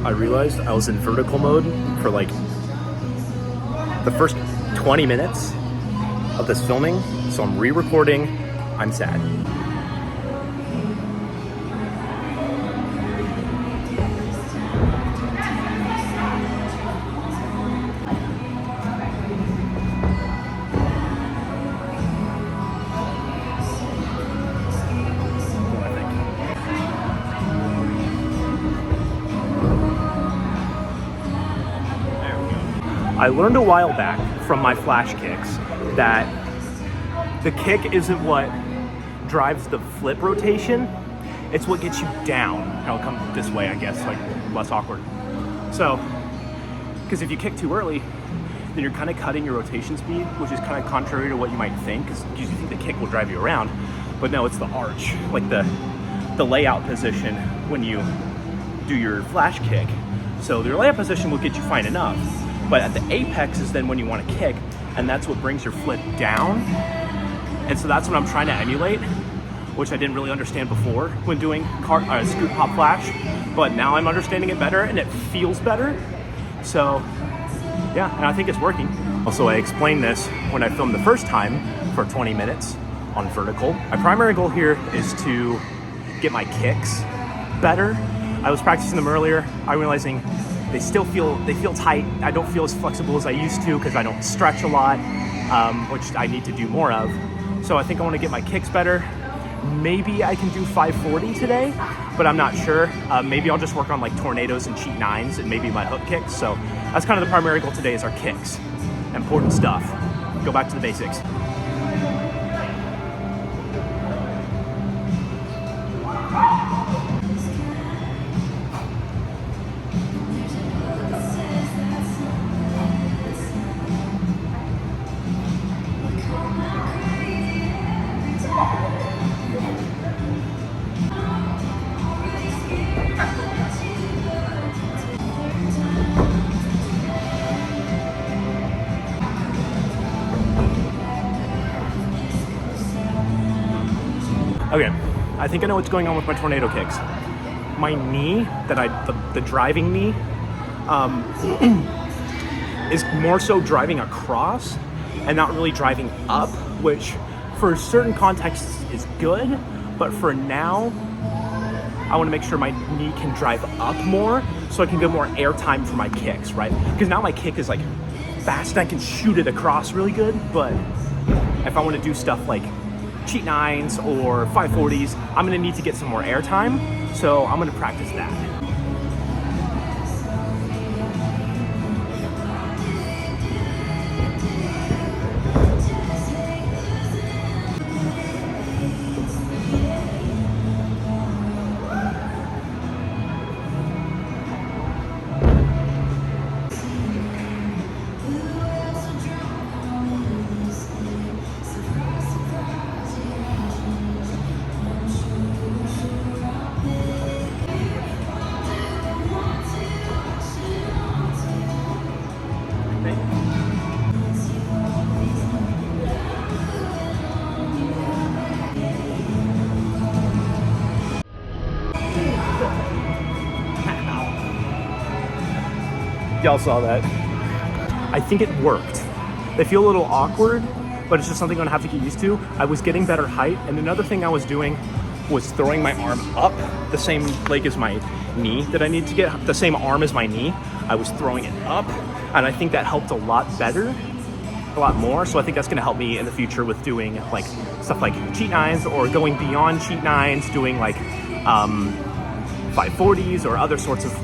I realized I was in vertical mode for like the first 20 minutes of this filming, so I'm re-recording. I'm sad. I learned a while back from my flash kicks that the kick isn't what drives the flip rotation, it's what gets you down. I'll come this way, I guess, like less awkward. So, because if you kick too early, then you're kind of cutting your rotation speed, which is kind of contrary to what you might think, because you think the kick will drive you around. But no, it's the arch, like the layout position when you do your flash kick. So your layout position will get you fine enough. But at the apex is then when you want to kick, and that's what brings your flip down. And so that's what I'm trying to emulate, which I didn't really understand before when doing scoop hop flash, but now I'm understanding it better and it feels better. So yeah, and I think it's working. Also, I explained this when I filmed the first time for 20 minutes on vertical. My primary goal here is to get my kicks better. I was practicing them earlier. I'm realizing they feel tight. I don't feel as flexible as I used to because I don't stretch a lot, which I need to do more of. So I think I want to get my kicks better. Maybe I can do 540 today, but I'm not sure. Maybe I'll just work on like tornadoes and cheat nines and maybe my hook kicks. So that's kind of the primary goal today is our kicks. Important stuff. Go back to the basics. Okay, I think I know what's going on with my tornado kicks. My knee, the driving knee, is more so driving across and not really driving up, which for certain contexts is good, but for now, I want to make sure my knee can drive up more so I can get more air time for my kicks, right? Because now my kick is like fast and I can shoot it across really good, but if I want to do stuff like cheat nines or 540s, I'm gonna need to get some more air time, so I'm gonna practice that. Y'all saw that. I think it worked. They feel a little awkward, but it's just something I'm gonna have to get used to. I was getting better height, and another thing I was doing was throwing my arm up the same leg as my knee that I need to get, the same arm as my knee. I was throwing it up, and I think that helped a lot better, a lot more. So I think that's gonna help me in the future with doing like stuff like cheat nines or going beyond cheat nines, doing like 540s or other sorts of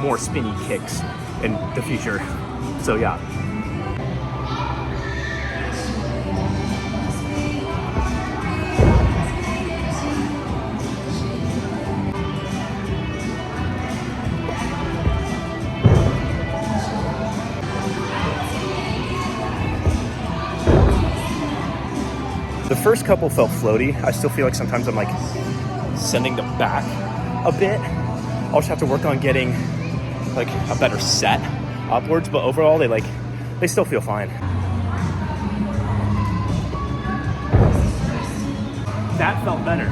more spinny kicks in the future. So yeah. The first couple felt floaty. I still feel like sometimes I'm like sending them back a bit. I'll just have to work on getting like a better set upwards, but overall they still feel fine. That felt better.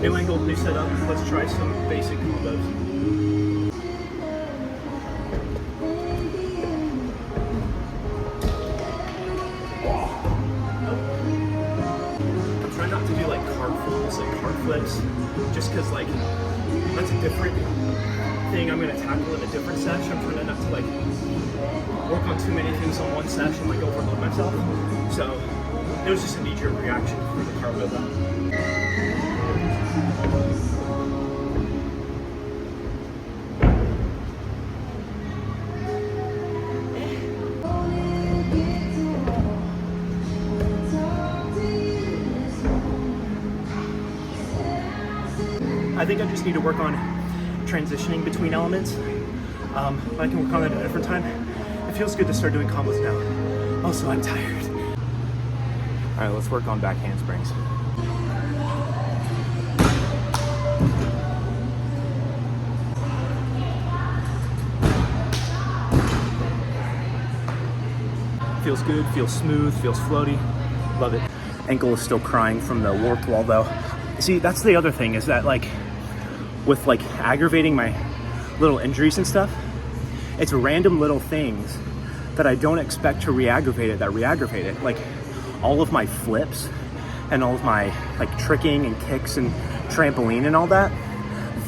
New angle, new setup. Let's try some basic combos. I'm trying not to do like cartwheels and cart flips, just because like that's a different thing I'm gonna tackle in a different session. I'm trying not to like work on too many things on one session, like overload myself. So it was just a knee-jerk reaction for the cartwheel though. I think I just need to work on transitioning between elements. I can work on that at a different time. It feels good to start doing combos now. Also, I'm tired. All right, let's work on back handsprings. Feels good, feels smooth, feels floaty. Love it. Ankle is still crying from the warped wall though. See, that's the other thing, is that like, with like aggravating my little injuries and stuff, it's random little things that I don't expect to re-aggravate it that re-aggravate it. Like all of my flips and all of my like tricking and kicks and trampoline and all that,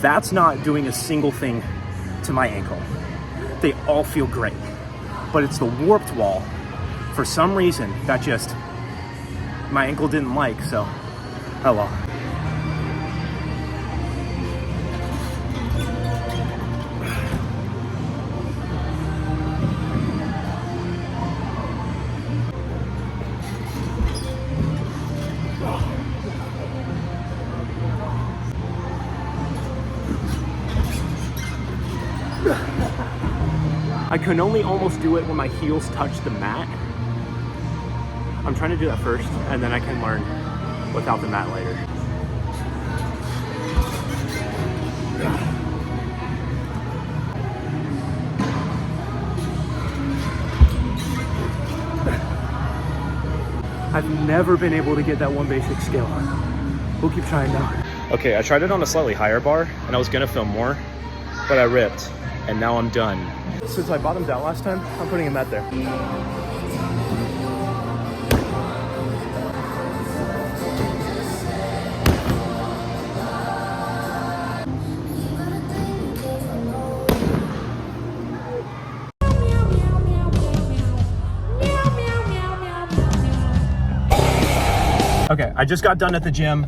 that's not doing a single thing to my ankle. They all feel great, but it's the warped wall for some reason that just my ankle didn't like, so oh well. I can only almost do it when my heels touch the mat. I'm trying to do that first, and then I can learn without the mat later. I've never been able to get that one basic skill. We'll keep trying now. Okay, I tried it on a slightly higher bar, and I was gonna film more, but I ripped, and now I'm done. Since I bottomed out last time, I'm putting a mat there. Okay, I just got done at the gym,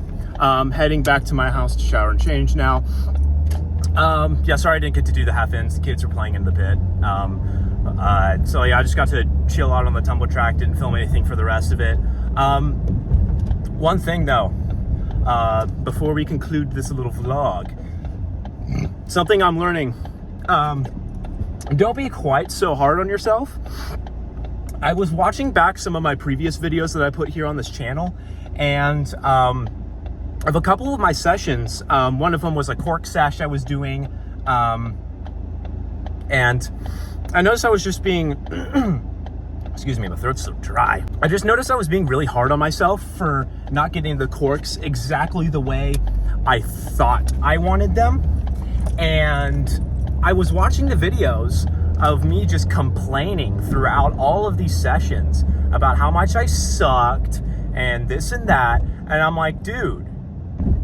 heading back to my house to shower and change now. Yeah, sorry I didn't get to do the half ins. The kids are playing in the pit. So yeah, I just got to chill out on the tumble track, didn't film anything for the rest of it. One thing though, before we conclude this little vlog, something I'm learning, don't be quite so hard on yourself. I was watching back some of my previous videos that I put here on this channel, and of a couple of my sessions, one of them was a cork sash I was doing, and I noticed I was just being, excuse me, my throat's so dry. I just noticed I was being really hard on myself for not getting the corks exactly the way I thought I wanted them. And I was watching the videos of me just complaining throughout all of these sessions about how much I sucked and this and that. And I'm like, dude,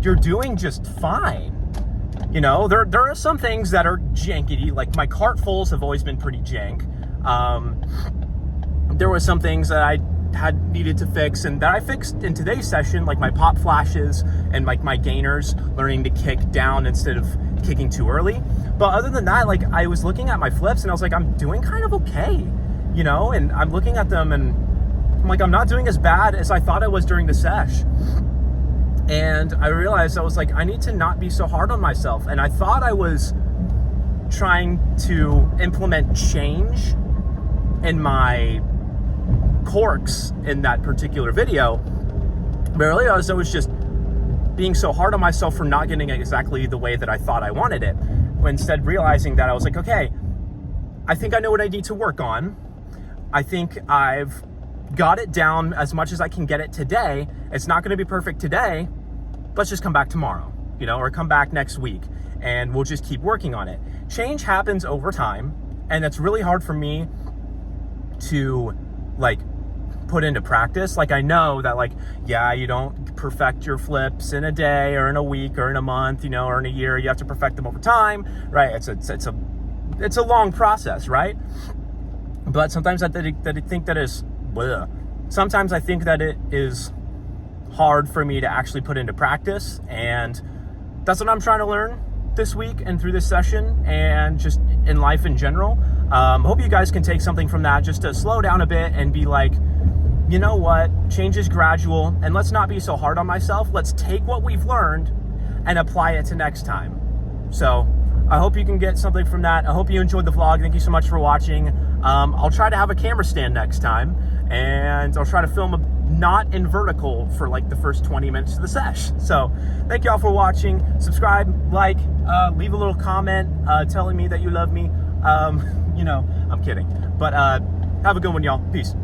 you're doing just fine. You know, there are some things that are janky, like my cart fulls have always been pretty jank. There were some things that I had needed to fix and that I fixed in today's session, like my pop flashes and like my gainers, learning to kick down instead of kicking too early. But other than that, like I was looking at my flips and I was like, I'm doing kind of okay, you know, and I'm looking at them and I'm like, I'm not doing as bad as I thought I was during the sesh. And I realized I was like, I need to not be so hard on myself. And I thought I was trying to implement change in my corks in that particular video. But I realized I was just being so hard on myself for not getting it exactly the way that I thought I wanted it. Instead realizing that I was like, okay, I think I know what I need to work on. I think I've got it down as much as I can get it today. It's not going to be perfect today. Let's just come back tomorrow. or come back next week and we'll just keep working on it. Change happens over time, and that's really hard for me to like put into practice. Like I know that you don't perfect your flips in a day or in a week or in a month, or in a year. You have to perfect them over time, right? It's a long process, right? But sometimes I think that is sometimes I think that it is hard for me to actually put into practice, and that's what I'm trying to learn this week and through this session and just in life in general. Hope you guys can take something from that, just to slow down a bit and be like, you know what, change is gradual, and let's not be so hard on myself. Let's take what we've learned and apply it to next time. So I hope you can get something from that. I hope you enjoyed the vlog. Thank you so much for watching. I'll try to have a camera stand next time, and I'll try to film not in vertical for like the first 20 minutes of the sesh. So thank you all for watching. Subscribe, leave a little comment telling me that you love me. I'm kidding. But have a good one, y'all. Peace.